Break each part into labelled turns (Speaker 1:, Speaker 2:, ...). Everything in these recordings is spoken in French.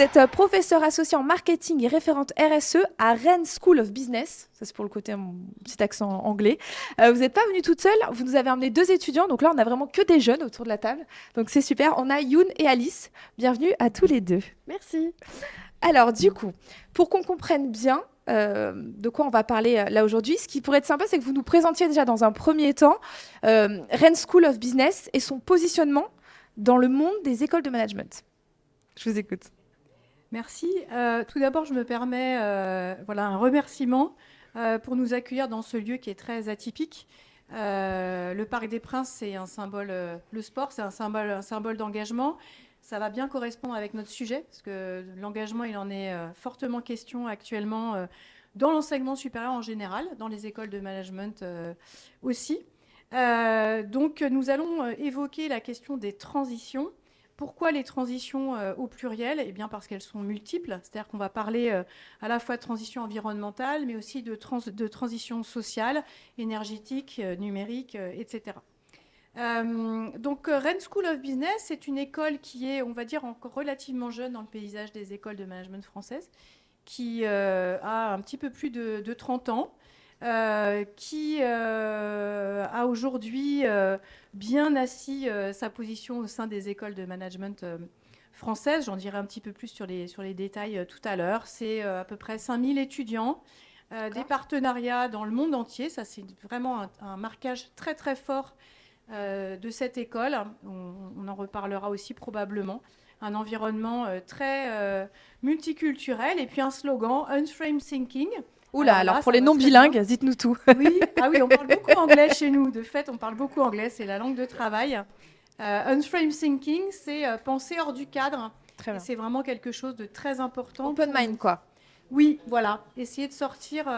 Speaker 1: Vous êtes professeur associé en marketing et référente RSE à Rennes School of Business. Ça, c'est pour le côté mon petit accent anglais. Vous n'êtes pas venue toute seule. Vous nous avez amené 2 étudiants. Donc là, on a vraiment que des jeunes autour de la table. Donc c'est super. On a Youn et Alice. Bienvenue à tous les deux.
Speaker 2: Merci.
Speaker 1: Alors, du coup, pour qu'on comprenne bien de quoi on va parler là aujourd'hui, ce qui pourrait être sympa, c'est que vous nous présentiez déjà dans un premier temps Rennes School of Business et son positionnement dans le monde des écoles de management. Je vous écoute.
Speaker 2: Merci. Tout d'abord, je me permets un remerciement pour nous accueillir dans ce lieu qui est très atypique. Le Parc des Princes, c'est un symbole, le sport, c'est un symbole d'engagement. Ça va bien correspondre avec notre sujet, parce que l'engagement, il en est fortement question actuellement dans l'enseignement supérieur en général, dans les écoles de management aussi. Donc, nous allons évoquer la question des transitions. Pourquoi les transitions au pluriel? Eh bien, parce qu'elles sont multiples. C'est-à-dire qu'on va parler à la fois de transition environnementale, mais aussi de transition sociale, énergétique, numérique, etc. Donc, Rennes School of Business, c'est une école qui est, on va dire, encore relativement jeune dans le paysage des écoles de management françaises, qui a un petit peu plus de 30 ans, qui a aujourd'hui bien assis sa position au sein des écoles de management françaises. J'en dirai un petit peu plus sur les détails tout à l'heure. C'est à peu près 5000 étudiants, des partenariats dans le monde entier. Ça, c'est vraiment un marquage très, très fort de cette école. On en reparlera aussi probablement. Un environnement très multiculturel et puis un slogan, Unframed Thinking.
Speaker 1: Oula, alors
Speaker 2: là,
Speaker 1: pour
Speaker 2: ça
Speaker 1: les
Speaker 2: va très bien.
Speaker 1: non-bilingues, dites-nous tout.
Speaker 2: Oui, ah oui, on parle beaucoup anglais chez nous. De fait, on parle beaucoup anglais, c'est la langue de travail. Unframed Thinking, c'est penser hors du cadre.
Speaker 1: Très
Speaker 2: Et
Speaker 1: bien.
Speaker 2: c'est vraiment quelque chose de très important
Speaker 1: Open
Speaker 2: pour nous.
Speaker 1: mind, quoi.
Speaker 2: Oui, voilà. Essayer de sortir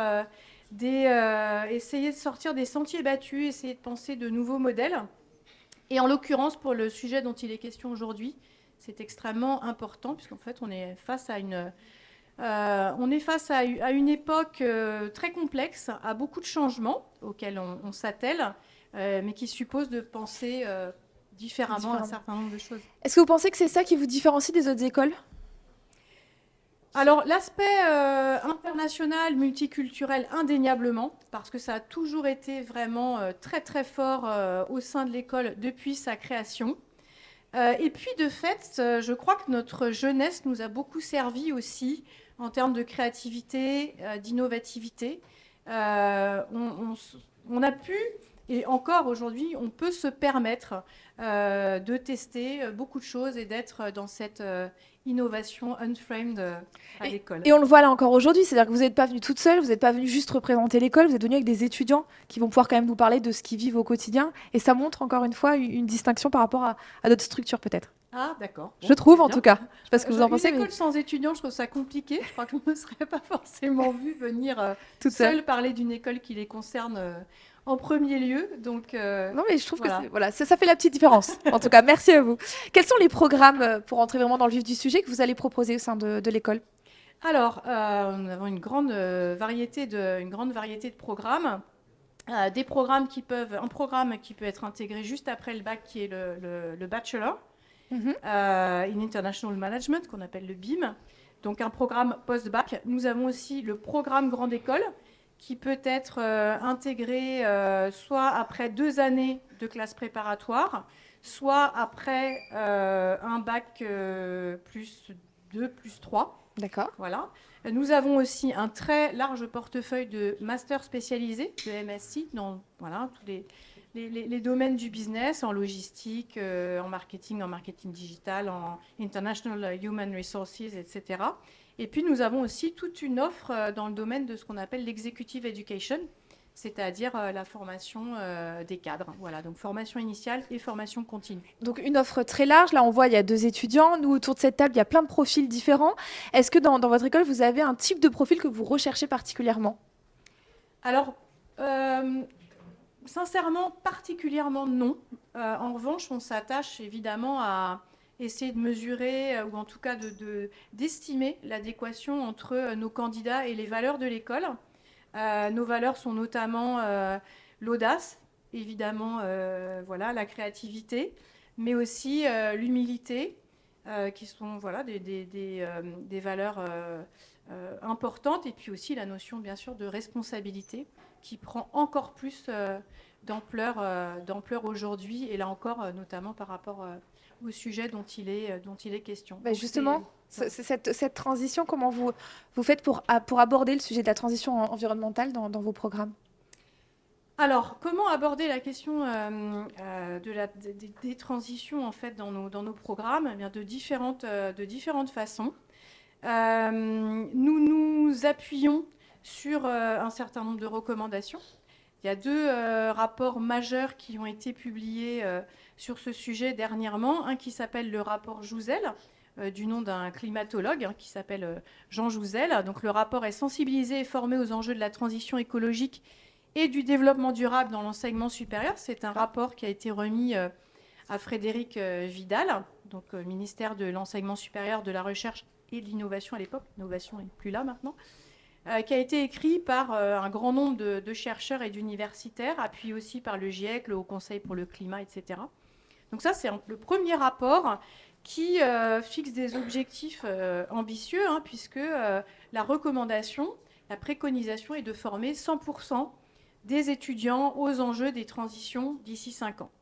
Speaker 2: des sentiers battus, essayer de penser de nouveaux modèles. Et en l'occurrence, pour le sujet dont il est question aujourd'hui, c'est extrêmement important, puisqu'en fait, on est face à une époque très complexe, à beaucoup de changements auxquels on s'attelle, mais qui suppose de penser différemment un certain nombre de choses.
Speaker 1: Est-ce que vous pensez que c'est ça qui vous différencie des autres écoles?
Speaker 2: Alors, l'aspect international, multiculturel, indéniablement, parce que ça a toujours été vraiment très très fort au sein de l'école depuis sa création. Et puis, de fait, je crois que notre jeunesse nous a beaucoup servi aussi en termes de créativité, d'innovativité. On a pu, et encore aujourd'hui, on peut se permettre de tester beaucoup de choses et d'être dans cette innovation unframed à l'école.
Speaker 1: Et on le voit là encore aujourd'hui, c'est-à-dire que vous n'êtes pas venu toute seule, vous n'êtes pas venu juste représenter l'école, vous êtes venu avec des étudiants qui vont pouvoir quand même nous parler de ce qu'ils vivent au quotidien. Et ça montre encore une fois une distinction par rapport à d'autres structures peut-être.
Speaker 2: Ah, d'accord.
Speaker 1: Je
Speaker 2: Bon,
Speaker 1: trouve
Speaker 2: très
Speaker 1: en
Speaker 2: bien.
Speaker 1: tout cas. Je sais pas ce que vous en pensez,
Speaker 2: Une
Speaker 1: mais
Speaker 2: école sans étudiants, je trouve ça compliqué. Je crois que je ne me serais pas forcément vue venir
Speaker 1: toute seule.
Speaker 2: seule parler d'une école qui les concerne en premier lieu. Donc,
Speaker 1: Non, mais je trouve
Speaker 2: voilà.
Speaker 1: que ça fait la petite différence. En tout cas, merci à vous. Quels sont les programmes, pour entrer vraiment dans le vif du sujet, que vous allez proposer au sein de l'école?
Speaker 2: Alors, nous avons une grande variété de programmes. Un programme qui peut être intégré juste après le bac, qui est le bachelor in International Management, qu'on appelle le BIM. Donc un programme post-bac. Nous avons aussi le programme grande école, qui peut être intégré soit après 2 années de classe préparatoire, soit après un bac plus 2, plus 3.
Speaker 1: D'accord.
Speaker 2: Voilà. Nous avons aussi un très large portefeuille de masters spécialisés, de MSc, dans tous les domaines du business, en logistique, en marketing digital, en international human resources, etc. Et puis nous avons aussi toute une offre dans le domaine de ce qu'on appelle l'executive education, c'est-à-dire la formation des cadres. Voilà, donc formation initiale et formation continue.
Speaker 1: Donc une offre très large. Là, on voit, il y a 2 étudiants. Nous, autour de cette table, il y a plein de profils différents. Est-ce que dans votre école, vous avez un type de profil que vous recherchez particulièrement?
Speaker 2: Alors, sincèrement, particulièrement non. En revanche, on s'attache évidemment à essayer de mesurer, ou en tout cas d'estimer l'adéquation entre nos candidats et les valeurs de l'école. Nos valeurs sont notamment l'audace, évidemment, la créativité, mais aussi l'humilité, qui sont voilà, des valeurs importantes, et puis aussi la notion, bien sûr, de responsabilité qui prend encore plus d'ampleur aujourd'hui, et là encore, notamment par rapport au sujet dont il est question.
Speaker 1: Bah,
Speaker 2: Donc,
Speaker 1: justement,
Speaker 2: voilà.
Speaker 1: cette transition, comment vous faites pour aborder le sujet de la transition environnementale dans vos programmes?
Speaker 2: Alors, comment aborder la question des transitions en fait dans nos programmes? Eh bien, de différentes façons. Nous nous appuyons sur un certain nombre de recommandations. Il y a deux rapports majeurs qui ont été publiés sur ce sujet dernièrement. Un qui s'appelle le rapport Jouzel, du nom d'un climatologue qui s'appelle Jean Jouzel. Donc, le rapport est sensibilisé et formé aux enjeux de la transition écologique et du développement durable dans l'enseignement supérieur. C'est un rapport qui a été remis à Frédéric Vidal, donc ministère de l'Enseignement supérieur, de la Recherche et de l'Innovation à l'époque. L'innovation n'est plus là maintenant. Qui a été écrit par un grand nombre de chercheurs et d'universitaires, appuyé aussi par le GIEC, le Haut Conseil pour le climat, etc. Donc ça, c'est le premier rapport qui fixe des objectifs ambitieux, puisque la recommandation, la préconisation est de former 100% des étudiants aux enjeux des transitions d'ici 5 ans.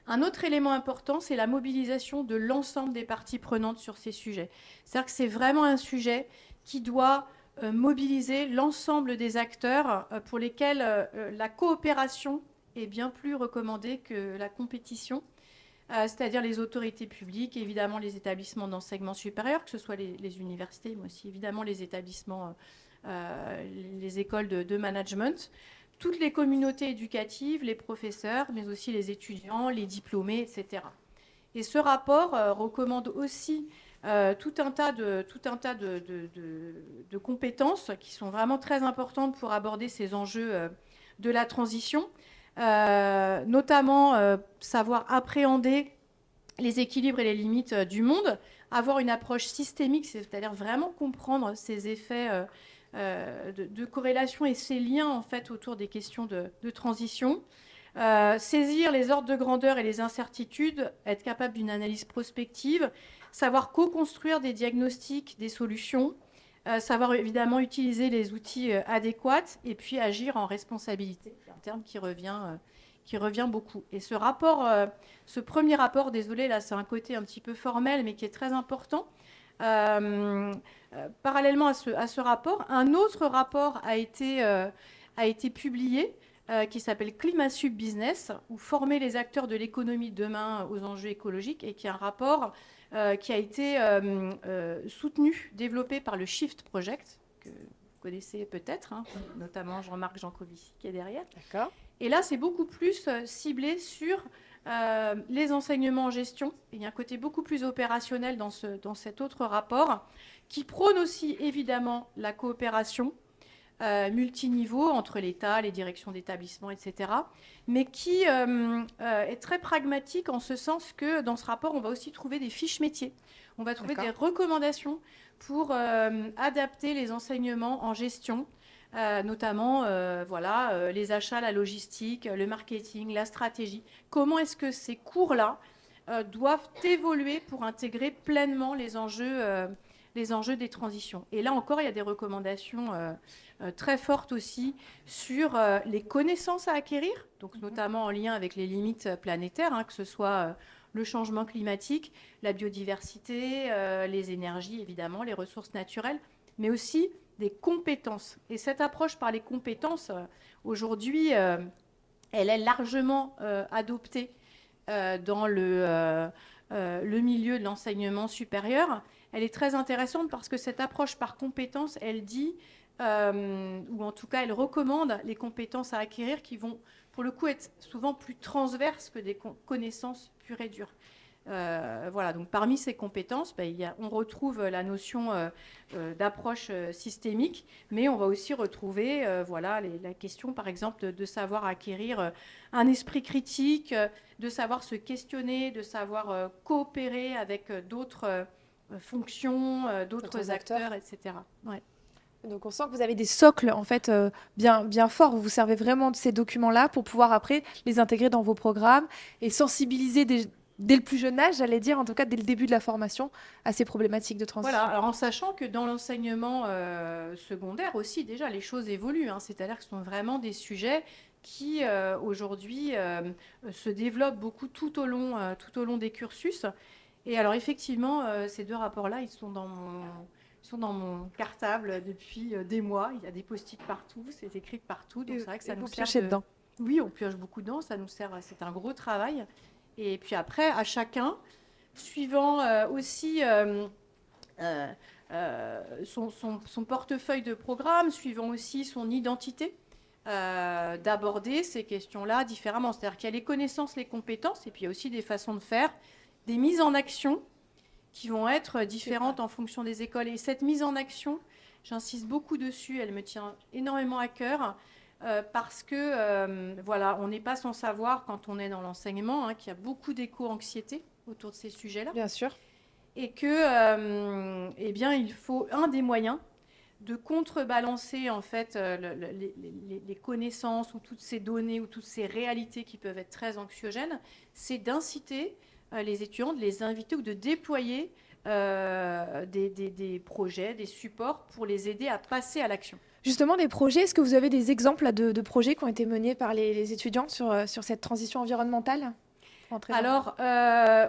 Speaker 2: Un autre élément important, c'est la mobilisation de l'ensemble des parties prenantes sur ces sujets. C'est-à-dire que c'est vraiment un sujet qui doit mobiliser l'ensemble des acteurs pour lesquels la coopération est bien plus recommandée que la compétition, c'est-à-dire les autorités publiques, évidemment les établissements d'enseignement supérieur, que ce soit les universités, mais aussi évidemment les établissements, les écoles de management, toutes les communautés éducatives, les professeurs, mais aussi les étudiants, les diplômés, etc. Et ce rapport recommande aussi tout un tas de compétences qui sont vraiment très importantes pour aborder ces enjeux de la transition, notamment savoir appréhender les équilibres et les limites du monde, avoir une approche systémique, c'est-à-dire vraiment comprendre ces effets de corrélation et ces liens en fait autour des questions de transition, saisir les ordres de grandeur et les incertitudes, être capable d'une analyse prospective, savoir co-construire des diagnostics, des solutions, savoir évidemment utiliser les outils adéquats, et puis agir en responsabilité, un terme qui revient beaucoup. Et ce rapport, ce premier rapport, désolé, là c'est un côté un petit peu formel, mais qui est très important. Parallèlement à ce rapport, un autre rapport a été publié qui s'appelle Climat Sub Business, ou former les acteurs de l'économie de demain aux enjeux écologiques, et qui est un rapport qui a été soutenu, développé par le Shift Project, que vous connaissez peut-être, notamment Jean-Marc Jancovici qui est derrière.
Speaker 1: D'accord.
Speaker 2: Et là, c'est beaucoup plus ciblé sur les enseignements en gestion. Il y a un côté beaucoup plus opérationnel dans cet autre rapport, qui prône aussi évidemment la coopération multiniveau entre l'État, les directions d'établissement, etc., mais qui est très pragmatique en ce sens que dans ce rapport, on va aussi trouver des fiches métiers. On va trouver des recommandations pour adapter les enseignements en gestion, notamment les achats, la logistique, le marketing, la stratégie. Comment est-ce que ces cours-là doivent évoluer pour intégrer pleinement les enjeux des transitions. Et là encore, il y a des recommandations très fortes aussi sur les connaissances à acquérir, donc notamment en lien avec les limites planétaires, que ce soit le changement climatique, la biodiversité, les énergies évidemment, les ressources naturelles, mais aussi des compétences. Et cette approche par les compétences, aujourd'hui, elle est largement adoptée dans le milieu de l'enseignement supérieur. Elle est très intéressante parce que cette approche par compétences, elle dit, ou en tout cas elle recommande les compétences à acquérir qui vont pour le coup être souvent plus transverses que des connaissances pures et dures. Voilà, donc parmi ces compétences, on retrouve la notion d'approche systémique, mais on va aussi retrouver la question par exemple de savoir acquérir un esprit critique, de savoir se questionner, de savoir coopérer avec d'autres fonctions, d'autres acteurs, etc. Ouais.
Speaker 1: Donc on sent que vous avez des socles en fait bien forts. Vous vous servez vraiment de ces documents-là pour pouvoir après les intégrer dans vos programmes et sensibiliser dès le plus jeune âge, j'allais dire, en tout cas dès le début de la formation, à ces problématiques de transition.
Speaker 2: Voilà, alors en sachant que dans l'enseignement secondaire aussi, déjà, les choses évoluent, hein, c'est-à-dire que ce sont vraiment des sujets qui, aujourd'hui, se développent beaucoup tout au long des cursus. Et alors, effectivement, ces deux rapports-là, ils sont dans mon cartable depuis des mois. Il y a des post-it partout, c'est écrit partout, donc c'est vrai que ça
Speaker 1: Et
Speaker 2: nous
Speaker 1: vous
Speaker 2: sert
Speaker 1: piochez dedans.
Speaker 2: Oui, on pioche beaucoup dedans, ça nous sert, c'est un gros travail. Et puis après, à chacun, suivant aussi euh, son portefeuille de programme, suivant aussi son identité, d'aborder ces questions-là différemment. C'est-à-dire qu'il y a les connaissances, les compétences, et puis il y a aussi des façons de faire, des mises en action qui vont être différentes en fonction des écoles. Et cette mise en action, j'insiste beaucoup dessus, elle me tient énormément à cœur. Parce que, voilà, on n'est pas sans savoir, quand on est dans l'enseignement, hein, qu'il y a beaucoup d'éco-anxiété autour de ces sujets-là.
Speaker 1: Bien sûr.
Speaker 2: Et que, eh bien, il faut un des moyens de contrebalancer, en fait, les connaissances ou toutes ces données ou toutes ces réalités qui peuvent être très anxiogènes, c'est d'inciter les étudiants, de les inviter ou de déployer des projets, des supports pour les aider à passer à l'action.
Speaker 1: Justement, des projets, est-ce que vous avez des exemples là, de projets qui ont été menés par les étudiants sur cette transition environnementale?
Speaker 2: Alors,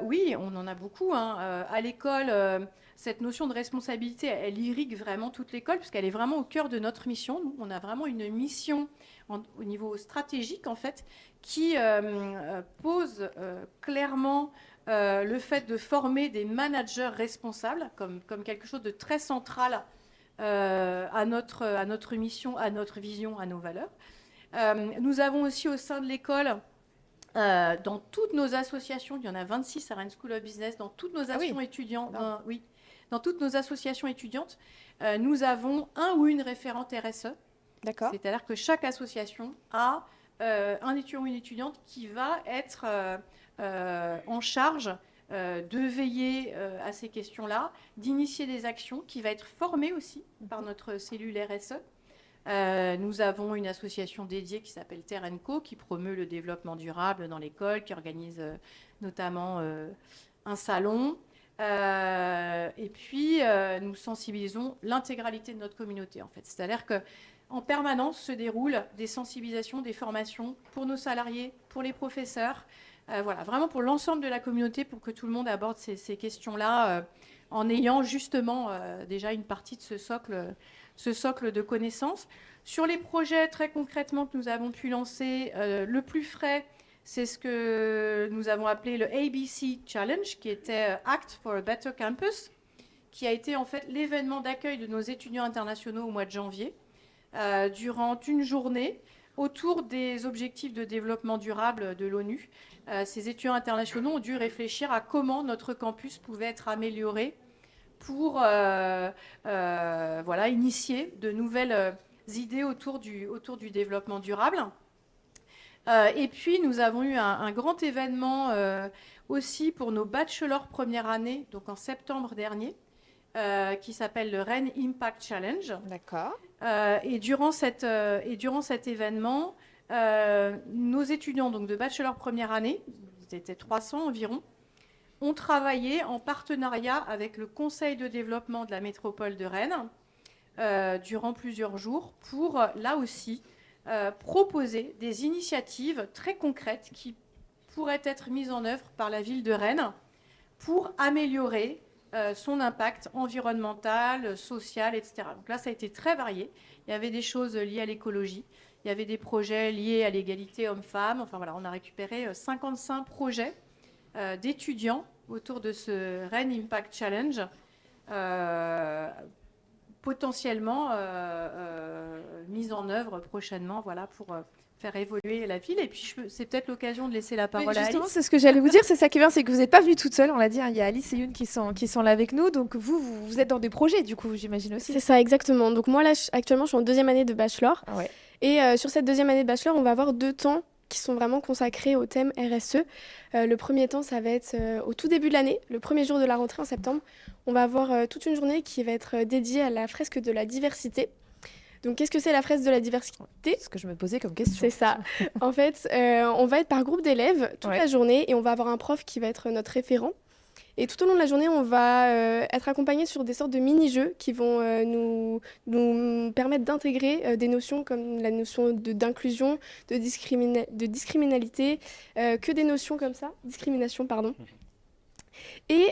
Speaker 2: oui, on en a beaucoup, hein. À l'école, cette notion de responsabilité, elle irrigue vraiment toute l'école, puisqu'elle est vraiment au cœur de notre mission. Nous, on a vraiment une mission au niveau stratégique, en fait, qui pose clairement le fait de former des managers responsables comme quelque chose de très central à notre mission, à notre vision, à nos valeurs. Nous avons aussi au sein de l'école, dans toutes nos associations, il y en a 26 à Rennes School of Business, dans toutes nos actions étudiantes, dans toutes nos associations étudiantes, nous avons un ou une référente RSE.
Speaker 1: D'accord.
Speaker 2: C'est-à-dire que chaque association a un étudiant ou une étudiante qui va être en charge de veiller à ces questions-là, d'initier des actions, qui va être formée aussi par notre cellule RSE. Nous avons une association dédiée qui s'appelle Terre & Co, qui promeut le développement durable dans l'école, qui organise notamment un salon. Et puis, nous sensibilisons l'intégralité de notre communauté, en fait. C'est-à-dire qu'en permanence se déroulent des sensibilisations, des formations pour nos salariés, pour les professeurs, voilà, vraiment pour l'ensemble de la communauté, pour que tout le monde aborde ces questions-là en ayant justement déjà une partie de ce socle de connaissances. Sur les projets très concrètement que nous avons pu lancer, le plus frais, c'est ce que nous avons appelé le ABC Challenge, qui était Act for a Better Campus, qui a été en fait l'événement d'accueil de nos étudiants internationaux au mois de janvier, durant une journée, autour des objectifs de développement durable de l'ONU. Ces étudiants internationaux ont dû réfléchir à comment notre campus pouvait être amélioré pour voilà, initier de nouvelles idées autour du développement durable. Et puis, nous avons eu un grand événement aussi pour nos bachelors première année, donc en septembre dernier, qui s'appelle le Rennes Impact Challenge.
Speaker 1: D'accord.
Speaker 2: Et durant cet événement, nos étudiants donc, de bachelor première année, ils étaient 300 environ, ont travaillé en partenariat avec le Conseil de développement de la métropole de Rennes durant plusieurs jours pour, là aussi, proposer des initiatives très concrètes qui pourraient être mises en œuvre par la ville de Rennes pour améliorer son impact environnemental, social, etc. Donc là, ça a été très varié. Il y avait des choses liées à l'écologie, il y avait des projets liés à l'égalité homme-femme. Enfin voilà, on a récupéré 55 projets d'étudiants autour de ce Rennes Impact Challenge, potentiellement mise en œuvre prochainement, voilà, pour faire évoluer la ville. Et puis, c'est peut-être l'occasion de laisser la parole à
Speaker 1: Justement,
Speaker 2: Alice.
Speaker 1: c'est ce que j'allais vous dire. C'est ça qui est bien, c'est que vous n'êtes pas venue toute seule. On l'a dit, hein, il y a Alice et Youn qui sont là avec nous. Donc, vous êtes dans des projets, du coup, j'imagine aussi.
Speaker 3: C'est ça, exactement. Donc moi, là, actuellement, je suis en deuxième année de bachelor.
Speaker 1: Ah ouais.
Speaker 3: Et sur cette deuxième année de bachelor, on va avoir 2 temps qui sont vraiment consacrés au thème RSE. Le premier temps, ça va être au tout début de l'année, le premier jour de la rentrée en septembre. On va avoir toute une journée qui va être dédiée à la fresque de la diversité. Donc, qu'est-ce que c'est la fresque de la diversité?
Speaker 1: C'est ce que je me posais comme question.
Speaker 3: C'est ça. En fait, on va être par groupe d'élèves toute
Speaker 1: Ouais.
Speaker 3: la journée et on va avoir un prof qui va être notre référent. Et tout au long de la journée, on va être accompagné sur des sortes de mini-jeux qui vont nous permettre d'intégrer des notions comme la notion d'inclusion, de discriminalité, que des notions comme ça, discrimination, pardon. Et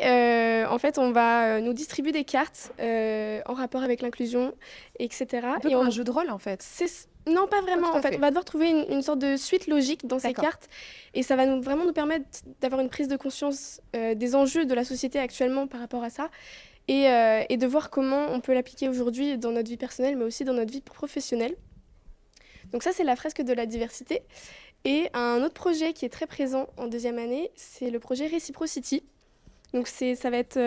Speaker 3: en fait, on va nous distribuer des cartes en rapport avec l'inclusion, etc.
Speaker 1: Un peu
Speaker 3: Et
Speaker 1: comme
Speaker 3: on-
Speaker 1: un jeu de rôle, en fait.
Speaker 3: Non, pas vraiment.
Speaker 1: tout à
Speaker 3: En fait,
Speaker 1: fait.
Speaker 3: on va devoir trouver une sorte de suite logique dans ces
Speaker 1: D'accord.
Speaker 3: cartes. Et ça va vraiment nous permettre d'avoir une prise de conscience des enjeux de la société actuellement par rapport à ça. Et de voir comment on peut l'appliquer aujourd'hui dans notre vie personnelle, mais aussi dans notre vie professionnelle. Donc ça, c'est la fresque de la diversité. Et un autre projet qui est très présent en deuxième année, c'est le projet Reciprocity. Donc ça va être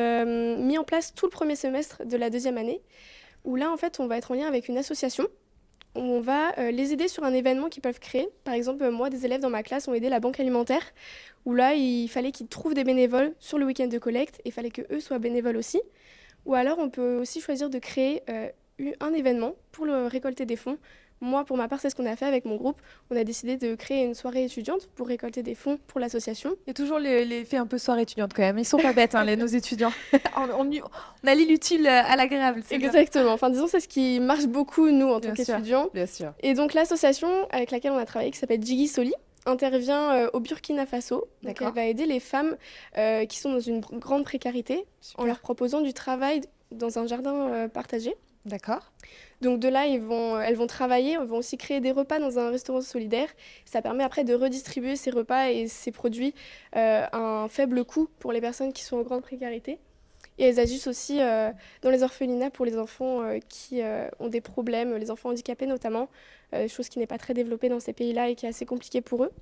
Speaker 3: mis en place tout le premier semestre de la deuxième année, où là, en fait, on va être en lien avec une association, où on va les aider sur un événement qu'ils peuvent créer. Par exemple, moi, des élèves dans ma classe ont aidé la banque alimentaire, où là, il fallait qu'ils trouvent des bénévoles sur le week-end de collecte, et il fallait qu'eux soient bénévoles aussi. Ou alors, on peut aussi choisir de créer un événement pour récolter des fonds. Moi, pour ma part, c'est ce qu'on a fait avec mon groupe. On a décidé de créer une soirée étudiante pour récolter des fonds pour l'association.
Speaker 1: Il y a toujours l'effet un peu soirée étudiante quand même. Ils sont pas bêtes, hein, nos étudiants. On allie l'utile à l'agréable. C'est bien.
Speaker 3: Exactement. Enfin, disons, c'est ce qui marche beaucoup, nous, en tant
Speaker 1: Bien sûr.
Speaker 3: qu'étudiants.
Speaker 1: Bien sûr.
Speaker 3: Et donc, l'association avec laquelle on a travaillé, qui s'appelle Jiggy Soli, intervient au Burkina Faso. Donc,
Speaker 1: D'accord.
Speaker 3: elle va aider les femmes qui sont dans une grande précarité
Speaker 1: Super.
Speaker 3: en leur proposant du travail dans un jardin partagé.
Speaker 1: D'accord.
Speaker 3: Donc de là, elles vont travailler, elles vont aussi créer des repas dans un restaurant solidaire. Ça permet après de redistribuer ces repas et ces produits à un faible coût pour les personnes qui sont en grande précarité. Et elles agissent aussi dans les orphelinats pour les enfants qui ont des problèmes, les enfants handicapés notamment, chose qui n'est pas très développée dans ces pays-là et qui est assez compliquée pour eux.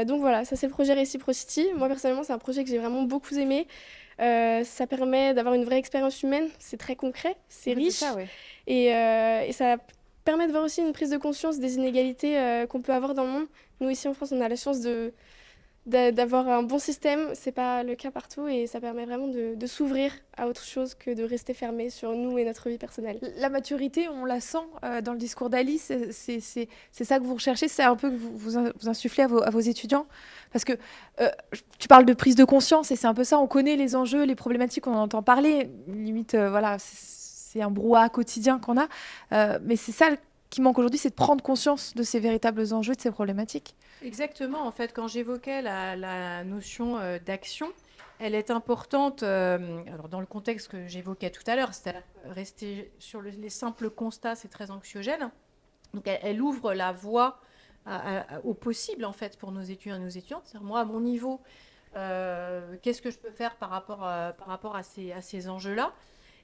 Speaker 3: Donc voilà, ça c'est le projet Reciprocity. Moi personnellement, c'est un projet que j'ai vraiment beaucoup aimé. Ça permet d'avoir une vraie expérience humaine, c'est très concret, c'est
Speaker 1: Oui,
Speaker 3: riche.
Speaker 1: ça, ouais.
Speaker 3: Et ça permet de voir aussi une prise de conscience des inégalités qu'on peut avoir dans le monde. Nous, ici en France, on a la chance d'avoir un bon système. C'est pas le cas partout et ça permet vraiment de s'ouvrir à autre chose que de rester fermé sur nous et notre vie personnelle.
Speaker 1: La maturité, on la sent dans le discours d'Alice. C'est ça que vous recherchez, c'est un peu que vous insufflez à vos étudiants. Parce que tu parles de prise de conscience et c'est un peu ça. On connaît les enjeux, les problématiques, on en entend parler. Limite, voilà, c'est un brouhaha quotidien qu'on a. Mais c'est ça qui manque aujourd'hui, c'est de prendre conscience de ces véritables enjeux, de ces problématiques.
Speaker 2: Exactement. En fait, quand j'évoquais la notion d'action, elle est importante. Alors dans le contexte que j'évoquais tout à l'heure, c'est-à-dire rester sur les simples constats, c'est très anxiogène. Donc elle ouvre la voie au possible en fait pour nos étudiants et nos étudiantes. C'est-à-dire, moi, à mon niveau, qu'est-ce que je peux faire par rapport à ces enjeux-là?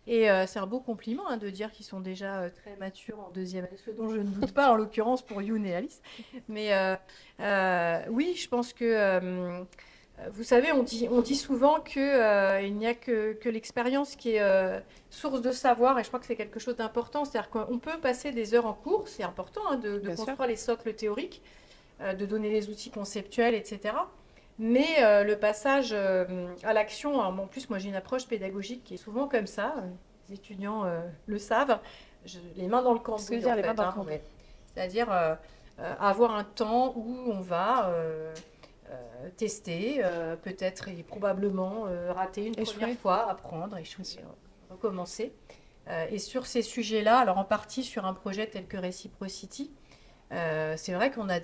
Speaker 2: Et c'est un beau compliment de dire qu'ils sont déjà très matures en deuxième année, ce dont je ne doute pas en l'occurrence pour Youn et Alice. Mais oui, je pense que, vous savez, on dit souvent qu'il n'y a que l'expérience qui est source de savoir, et je crois que c'est quelque chose d'important. C'est-à-dire qu'on peut passer des heures en cours, c'est important de
Speaker 1: Bien sûr.
Speaker 2: construire les socles théoriques, de donner les outils conceptuels, etc. Mais le passage à l'action, en plus, moi j'ai une approche pédagogique qui est souvent comme ça, les étudiants le savent, les mains dans le cambouis.
Speaker 1: Ce que je veux dire,
Speaker 2: en
Speaker 1: les mains
Speaker 2: fait,
Speaker 1: dans le
Speaker 2: hein,
Speaker 1: cambouis.
Speaker 2: ouais. C'est-à-dire avoir un temps où on va tester, peut-être et probablement rater une
Speaker 1: Échouer.
Speaker 2: première fois, apprendre, échouer, recommencer. Et sur ces sujets-là, alors en partie sur un projet tel que Reciprocity, c'est vrai qu'on a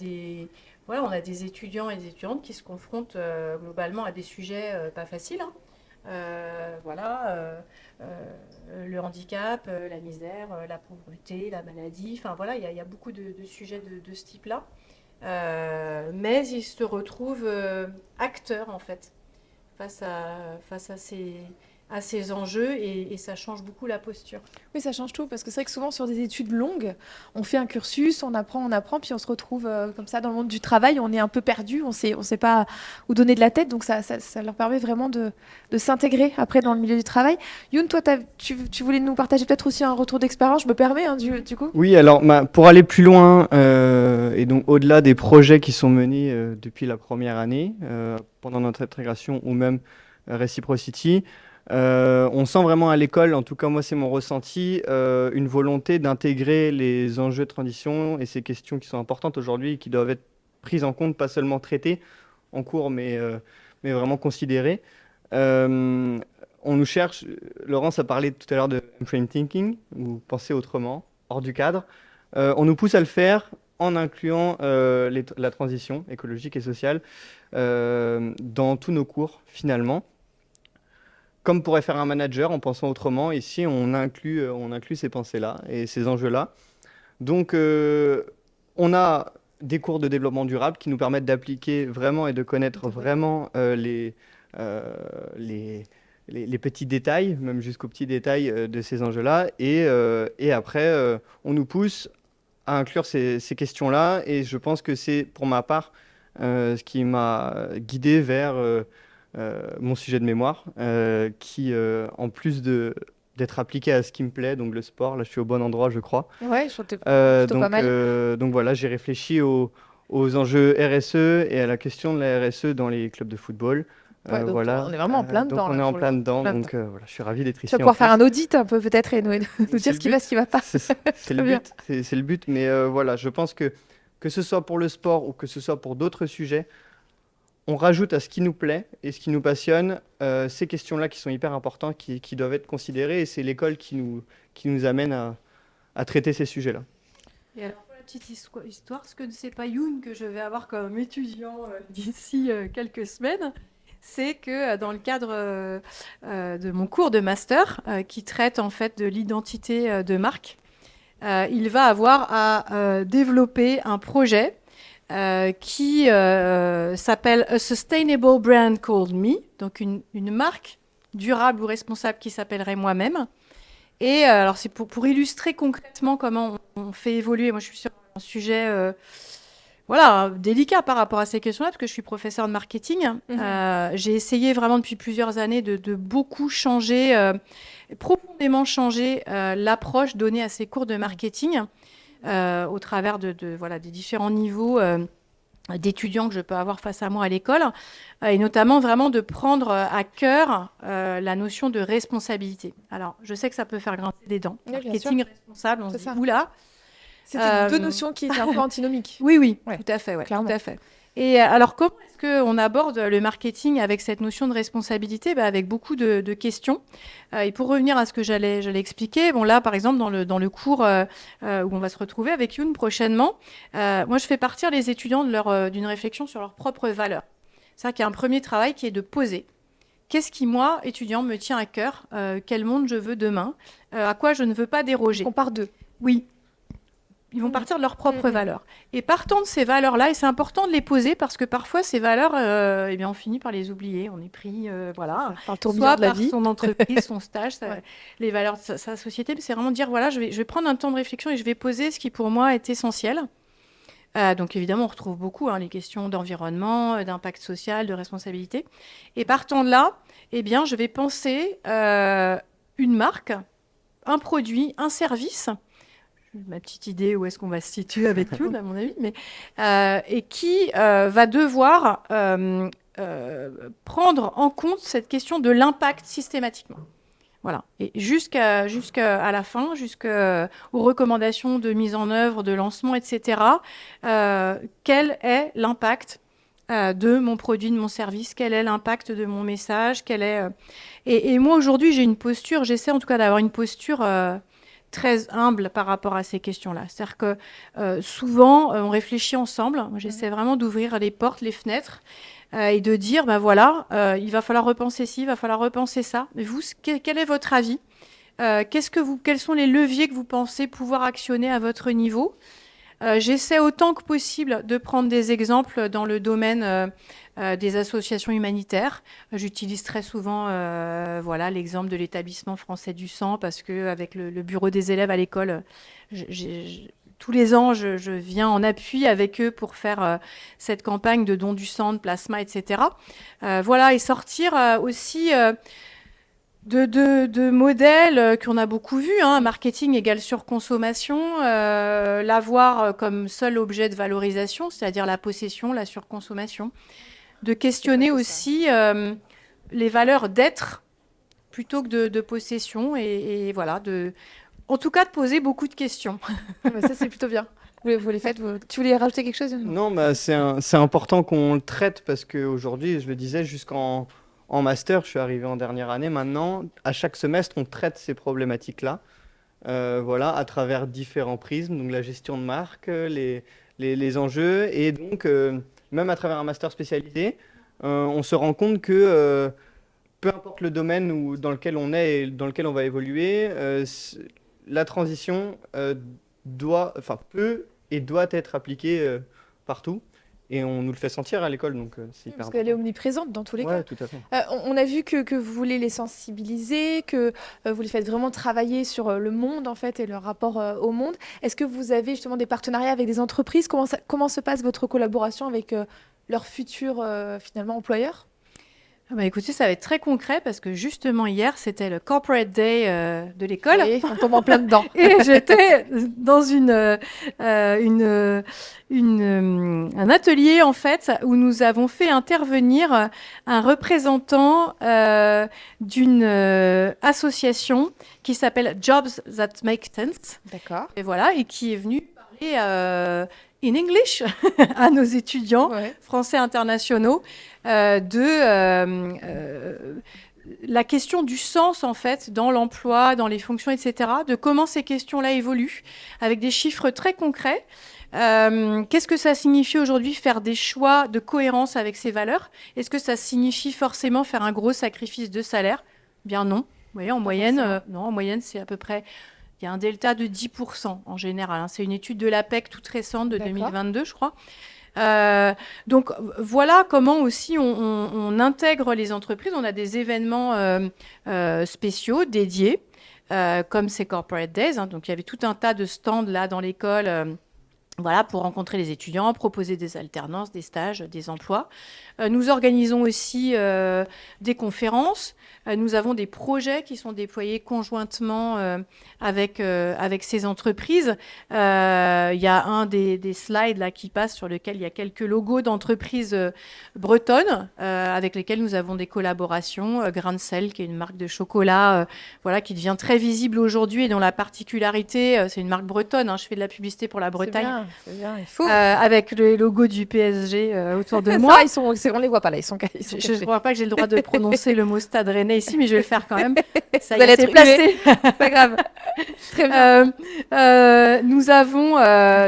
Speaker 2: on a des étudiants et des étudiantes qui se confrontent globalement à des sujets pas faciles, hein. Le handicap, la misère, la pauvreté, la maladie, enfin voilà, il y a beaucoup de sujets de ce type-là. Mais ils se retrouvent acteurs en fait face à ces enjeux et ça change beaucoup la posture.
Speaker 1: Oui, ça change tout, parce que c'est vrai que souvent sur des études longues, on fait un cursus, on apprend, puis on se retrouve comme ça dans le monde du travail, on est un peu perdu, on sait pas où donner de la tête, donc ça leur permet vraiment de s'intégrer après dans le milieu du travail. Youn, toi, tu voulais nous partager peut-être aussi un retour d'expérience, je me permets, hein, du coup.
Speaker 4: Oui, alors pour aller plus loin, et donc au-delà des projets qui sont menés depuis la première année, pendant notre intégration ou même Reciprocity, On sent vraiment à l'école, en tout cas moi c'est mon ressenti, une volonté d'intégrer les enjeux de transition et ces questions qui sont importantes aujourd'hui et qui doivent être prises en compte, pas seulement traitées en cours, mais vraiment considérées. Euh, on nous cherche, Laurence a parlé tout à l'heure de frame thinking, ou penser autrement, hors du cadre. On nous pousse à le faire en incluant la transition écologique et sociale dans tous nos cours finalement. Comme pourrait faire un manager en pensant autrement, ici on inclut ces pensées-là et ces enjeux-là. Donc on a des cours de développement durable qui nous permettent d'appliquer vraiment et de connaître vraiment les petits détails, même jusqu'aux petits détails de ces enjeux-là. Et après, on nous pousse à inclure ces questions-là. Et je pense que c'est, pour ma part, ce qui m'a guidé vers mon sujet de mémoire, qui, en plus d'être appliqué à ce qui me plaît, donc le sport, là je suis au bon endroit, je crois.
Speaker 1: Ouais, je trouve que t'es plutôt pas mal.
Speaker 4: Donc voilà, j'ai réfléchi aux enjeux RSE et à la question de la RSE dans les clubs de football.
Speaker 1: Ouais, donc
Speaker 4: Voilà.
Speaker 1: on est vraiment en plein
Speaker 4: Donc
Speaker 1: dedans,
Speaker 4: on
Speaker 1: là,
Speaker 4: est en
Speaker 1: pour le
Speaker 4: plein
Speaker 1: coup.
Speaker 4: dedans,
Speaker 1: Plein
Speaker 4: donc voilà, je suis ravi d'être
Speaker 1: Tu
Speaker 4: ici
Speaker 1: vas
Speaker 4: en
Speaker 1: pouvoir faire
Speaker 4: plus.
Speaker 1: un audit un peu peut-être et nous
Speaker 4: C'est
Speaker 1: dire
Speaker 4: le
Speaker 1: ce qui va,
Speaker 4: but.
Speaker 1: ce qui va pas.
Speaker 4: C'est le
Speaker 1: Très bien.
Speaker 4: but, c'est le but. Mais voilà, je pense que ce soit pour le sport ou que ce soit pour d'autres sujets, on rajoute à ce qui nous plaît et ce qui nous passionne ces questions-là qui sont hyper importantes, qui doivent être considérées. Et c'est l'école qui nous amène à traiter ces sujets-là.
Speaker 2: Et alors, pour la petite histoire, ce que ne sait pas Youn, que je vais avoir comme étudiant d'ici quelques semaines, c'est que dans le cadre de mon cours de master, qui traite en fait de l'identité de marque, il va avoir à développer un projet qui s'appelle A Sustainable Brand Called Me, donc une marque durable ou responsable qui s'appellerait moi-même. Et alors, c'est pour illustrer concrètement comment on fait évoluer. Moi, je suis sur un sujet voilà, délicat par rapport à ces questions-là, parce que je suis professeure de marketing. J'ai essayé vraiment depuis plusieurs années de beaucoup changer, profondément changer l'approche donnée à ces cours de marketing au travers voilà, des différents niveaux d'étudiants que je peux avoir face à moi à l'école, et notamment vraiment de prendre à cœur la notion de responsabilité. Alors, je sais que ça peut faire grincer des dents.
Speaker 1: Oui, bien
Speaker 2: Marketing
Speaker 1: sûr.
Speaker 2: responsable, on se
Speaker 1: C'est
Speaker 2: dit,
Speaker 1: ça.
Speaker 2: oula.
Speaker 1: C'était deux notions qui étaient un peu antinomiques.
Speaker 2: Oui, oui,
Speaker 1: Ouais,
Speaker 2: tout à fait, ouais,
Speaker 1: clairement.
Speaker 2: tout à fait. Et alors, comment est-ce qu'on aborde le marketing avec cette notion de responsabilité? Avec beaucoup de questions. Et pour revenir à ce que j'allais expliquer, bon là, par exemple, dans le cours où on va se retrouver avec Youn prochainement, moi, je fais partir les étudiants d'une réflexion sur leurs propres valeurs. C'est-à-dire qu'il y a un premier travail qui est de poser. Qu'est-ce qui, moi, étudiant, me tient à cœur? Quel monde je veux demain? À quoi je ne veux pas déroger?
Speaker 1: On part d'eux.
Speaker 2: Oui. Ils vont partir de leurs propres valeurs. Et partant de ces valeurs-là, et c'est important de les poser parce que parfois ces valeurs, eh bien, on finit par les oublier. On est pris, voilà,
Speaker 1: Par le tourbillon
Speaker 2: soit
Speaker 1: de la
Speaker 2: par
Speaker 1: vie.
Speaker 2: son entreprise, son stage,
Speaker 1: Ouais.
Speaker 2: les valeurs de sa société. Mais c'est vraiment dire, voilà, je vais prendre un temps de réflexion et je vais poser ce qui pour moi est essentiel. Donc évidemment, on retrouve beaucoup les questions d'environnement, d'impact social, de responsabilité. Et partant de là, eh bien, je vais penser une marque, un produit, un service, ma petite idée où est-ce qu'on va se situer avec Youn, à mon avis, mais, et qui va devoir prendre en compte cette question de l'impact systématiquement. Voilà. Et jusqu'à la fin, jusqu'aux recommandations de mise en œuvre, de lancement, etc. Quel est l'impact de mon produit, de mon service? Quel est l'impact de mon message? Et moi, aujourd'hui, j'ai une posture, j'essaie en tout cas d'avoir une posture très humble par rapport à ces questions-là. C'est-à-dire que souvent, on réfléchit ensemble. Moi, j'essaie vraiment d'ouvrir les portes, les fenêtres, et de dire, ben voilà, il va falloir repenser ci, il va falloir repenser ça. Mais vous, quel est votre avis? Quels sont les leviers que vous pensez pouvoir actionner à votre niveau? J'essaie autant que possible de prendre des exemples dans le domaine des associations humanitaires. J'utilise très souvent voilà, l'exemple de l'établissement français du sang parce qu'avec le bureau des élèves à l'école, tous les ans, je viens en appui avec eux pour faire cette campagne de don du sang, de plasma, etc. Voilà, et sortir aussi de modèles qu'on a beaucoup vus, marketing égale surconsommation, l'avoir comme seul objet de valorisation, c'est-à-dire la possession, la surconsommation, de questionner aussi les valeurs d'être plutôt que de possession. Et voilà, en tout cas, de poser beaucoup de questions.
Speaker 1: Bah, ça, c'est plutôt bien. Vous les faites. Tu voulais rajouter quelque chose, Yoann?
Speaker 4: Non, bah, c'est important qu'on le traite parce qu'aujourd'hui, je le disais, en master, je suis arrivé en dernière année maintenant, à chaque semestre, on traite ces problématiques-là, voilà, à travers différents prismes, donc la gestion de marque, les enjeux, et donc, même à travers un master spécialisé, on se rend compte que peu importe le domaine dans lequel on est et dans lequel on va évoluer, la transition peut et doit être appliquée partout. Et on nous le fait sentir à l'école, donc c'est hyper
Speaker 1: Parce
Speaker 4: important.
Speaker 1: qu'elle est omniprésente dans tous les cas.
Speaker 4: Ouais, tout à fait.
Speaker 1: On a vu que vous voulez les sensibiliser, que vous les faites vraiment travailler sur le monde en fait et leur rapport au monde. Est-ce que vous avez justement des partenariats avec des entreprises? Comment se passe votre collaboration avec leurs futurs finalement employeurs?
Speaker 2: Ah bah écoutez, ça va être très concret parce que justement hier, c'était le Corporate Day de l'école.
Speaker 1: Oui, on tombe en plein dedans.
Speaker 2: Et j'étais dans un atelier en fait où nous avons fait intervenir un représentant d'une association qui s'appelle Jobs That Make Sense.
Speaker 1: D'accord.
Speaker 2: Et voilà, et qui est venu parler in English à nos étudiants
Speaker 1: Ouais.
Speaker 2: français internationaux la question du sens en fait dans l'emploi, dans les fonctions, etc. De comment ces questions-là évoluent avec des chiffres très concrets. Qu'est-ce que ça signifie aujourd'hui faire des choix de cohérence avec ses valeurs? Est-ce que ça signifie forcément faire un gros sacrifice de salaire? Bien non. Vous voyez, en moyenne, non, en moyenne, c'est à peu près. Il y a un delta de 10% en général. Hein. C'est une étude de l'APEC toute récente de 2022, je crois. Donc voilà comment aussi on intègre les entreprises. On a des événements spéciaux dédiés, comme ces Corporate Days. Hein. Donc il y avait tout un tas de stands là dans l'école. Voilà, pour rencontrer les étudiants, proposer des alternances, des stages, des emplois. Nous organisons aussi des conférences. Nous avons des projets qui sont déployés conjointement avec ces entreprises. Il y a un des slides là qui passe sur lequel il y a quelques logos d'entreprises bretonnes avec lesquelles nous avons des collaborations. Grain de sel, qui est une marque de chocolat voilà, qui devient très visible aujourd'hui et dont la particularité, c'est une marque bretonne. Hein, je fais de la publicité pour la Bretagne.
Speaker 1: C'est bien, il faut.
Speaker 2: Avec le logo du PSG autour de
Speaker 1: Ça,
Speaker 2: moi.
Speaker 1: on les voit pas là, ils sont
Speaker 2: Je ne crois pas que j'ai le droit de prononcer le mot Stade Rennais ici, mais je vais le faire quand même. Ça
Speaker 1: Vous allez
Speaker 2: c'est
Speaker 1: être
Speaker 2: placé.
Speaker 1: Pas grave. Très bien.
Speaker 2: Nous avons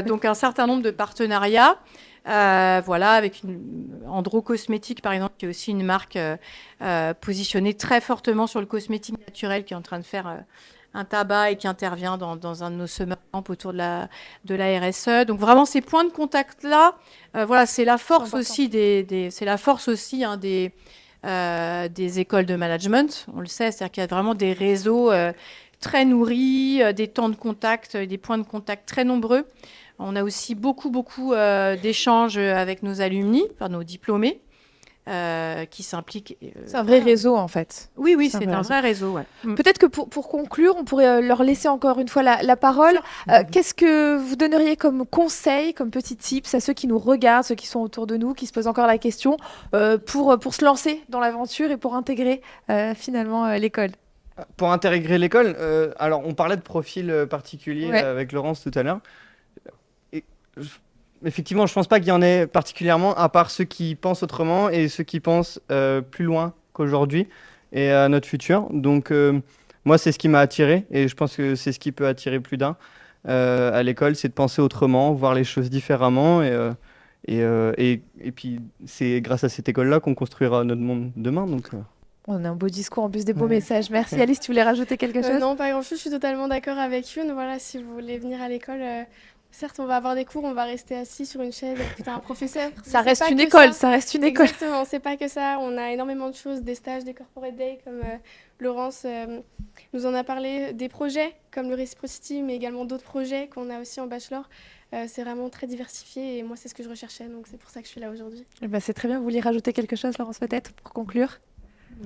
Speaker 2: donc un certain nombre de partenariats. Voilà, avec Andro Cosmétique, par exemple, qui est aussi une marque positionnée très fortement sur le cosmétique naturel, qui est en train de faire un tabac et qui intervient dans un de nos summer camps autour de la RSE. Donc vraiment ces points de contact là, voilà, c'est la force aussi c'est la force aussi hein, des écoles de management. On le sait, c'est-à-dire qu'il y a vraiment des réseaux très nourris, des temps de contact, des points de contact très nombreux. On a aussi beaucoup d'échanges avec nos alumni, enfin nos diplômés. Qui s'impliquent.
Speaker 1: C'est un vrai réseau en fait.
Speaker 2: Oui, c'est un vrai réseau. Ouais.
Speaker 1: Peut-être que pour conclure, on pourrait leur laisser encore une fois la parole. Qu'est-ce que vous donneriez comme conseil, comme petit tips à ceux qui nous regardent, ceux qui sont autour de nous, qui se posent encore la question, pour se lancer dans l'aventure et pour intégrer finalement l'école?
Speaker 4: Pour intégrer l'école, alors on parlait de profil particulier avec Laurence tout à l'heure. Effectivement, je ne pense pas qu'il y en ait particulièrement, à part ceux qui pensent autrement et ceux qui pensent plus loin qu'aujourd'hui et à notre futur. Donc, moi, c'est ce qui m'a attiré et je pense que c'est ce qui peut attirer plus d'un à l'école, c'est de penser autrement, voir les choses différemment. Et puis, c'est grâce à cette école-là qu'on construira notre monde demain. Donc,
Speaker 1: on a un beau discours, en plus des beaux messages. Merci Alice, tu voulais rajouter quelque chose?
Speaker 3: Non, pas grand-chose, je suis totalement d'accord avec Youn. Voilà, si vous voulez venir à l'école... Certes, on va avoir des cours, on va rester assis sur une chaise avec un professeur.
Speaker 1: Ça reste une école, ça reste une école.
Speaker 3: Exactement, c'est pas que ça. On a énormément de choses, des stages, des corporate days, comme Laurence nous en a parlé, des projets comme le Reciprocity, mais également d'autres projets qu'on a aussi en bachelor. C'est vraiment très diversifié et moi, c'est ce que je recherchais, donc c'est pour ça que je suis là aujourd'hui.
Speaker 1: C'est très bien. Vous vouliez rajouter quelque chose, Laurence, peut-être, pour conclure?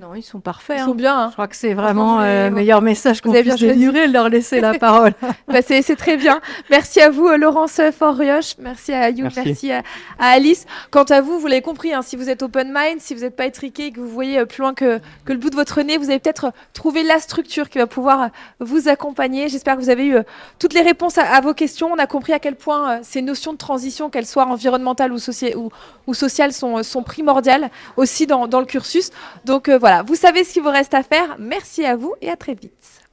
Speaker 2: Non, ils sont parfaits.
Speaker 1: Ils
Speaker 2: hein.
Speaker 1: sont bien. Hein.
Speaker 2: Je crois que c'est vraiment
Speaker 1: vous avez-
Speaker 2: le meilleur message qu'on
Speaker 1: vous avez bien
Speaker 2: puisse délivrer, leur laisser la parole.
Speaker 1: Bah, c'est très bien. Merci à vous, Laurence Forrioche. Merci à Youn.
Speaker 4: Merci.
Speaker 1: Merci à Alice. Quant à vous, vous l'avez compris, hein, si vous êtes open mind, si vous n'êtes pas étriqué et que vous voyez plus loin que le bout de votre nez, vous avez peut-être trouvé la structure qui va pouvoir vous accompagner. J'espère que vous avez eu toutes les réponses à vos questions. On a compris à quel point ces notions de transition, qu'elles soient environnementales ou sociales, sont primordiales aussi dans le cursus. Donc voilà, vous savez ce qu'il vous reste à faire. Merci à vous et à très vite.